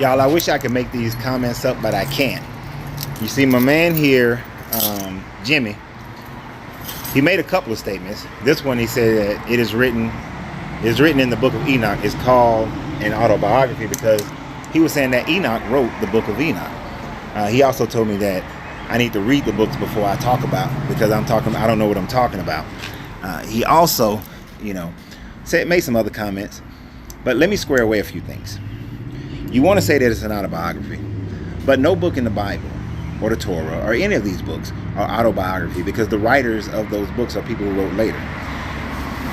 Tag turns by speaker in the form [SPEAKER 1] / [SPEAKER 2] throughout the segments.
[SPEAKER 1] Y'all, I wish I could make these comments up, but I can't. You see, my man here, Jimmy, he made a couple of statements. This one, he said that it is written in the book of Enoch. It's called an autobiography because he was saying that Enoch wrote the book of Enoch. He also told me that I need to read the books before I talk about, because I don't know what I'm talking about. He also, made some other comments, but let me square away a few things. You want to say that it's an autobiography, but no book in the Bible or the Torah or any of these books are autobiography, because the writers of those books are people who wrote later.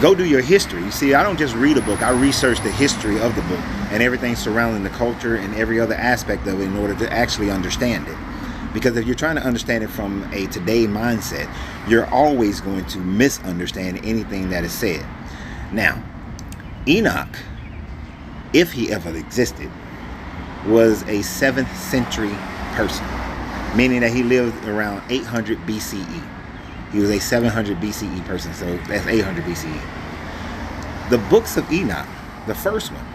[SPEAKER 1] Go do your history. You see, I don't just read a book. I research the history of the book and everything surrounding the culture and every other aspect of it in order to actually understand it. Because if you're trying to understand it from a today mindset, you're always going to misunderstand anything that is said. Now, Enoch, if he ever existed, was a 7th century person, meaning that he lived around 800 BCE. He was a 700 BCE person, so that's 800 BCE. The books of Enoch, the first one,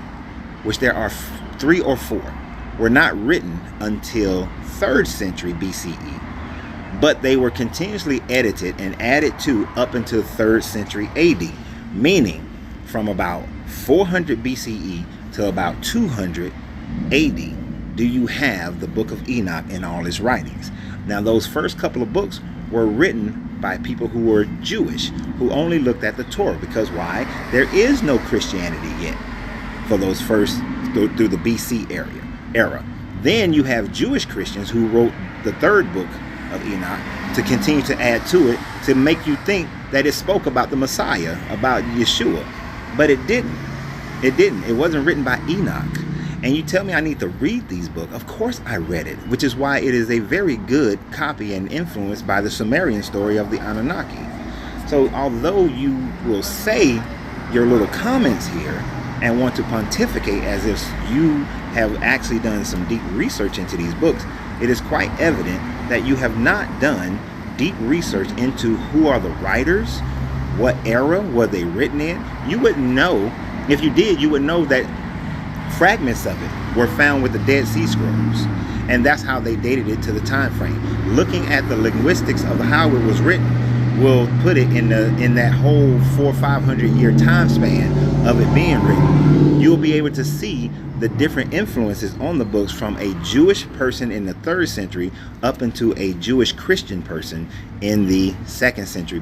[SPEAKER 1] which there are 3 or 4, were not written until 3rd century BCE, but they were continuously edited and added to up until 3rd century AD, meaning from about 400 BCE to about 200 AD do you have the book of Enoch in all its writings. Now, those first couple of books were written by people who were Jewish, who only looked at the Torah, because why? There is no Christianity yet for those first through the BC era. Then you have Jewish Christians who wrote the 3rd book of Enoch to continue to add to it, to make you think that it spoke about the Messiah, about Yeshua, but it didn't. It wasn't written by Enoch. And you tell me I need to read these books. Of course I read it, which is why it is a very good copy and influenced by the Sumerian story of the Anunnaki. So although you will say your little comments here and want to pontificate as if you have actually done some deep research into these books, it is quite evident that you have not done deep research into who are the writers, what era were they written in. You wouldn't know. If you did, you would know that fragments of it were found with the Dead Sea Scrolls, and that's how they dated it to the time frame. Looking at the linguistics of how it was written will put it in that whole 400 or 500 year time span of it being written. You'll be able to see the different influences on the books from a Jewish person in the 3rd century up into a Jewish Christian person in the 2nd century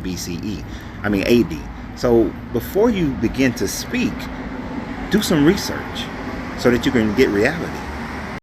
[SPEAKER 1] AD. So before you begin to speak, do some research so that you can get reality.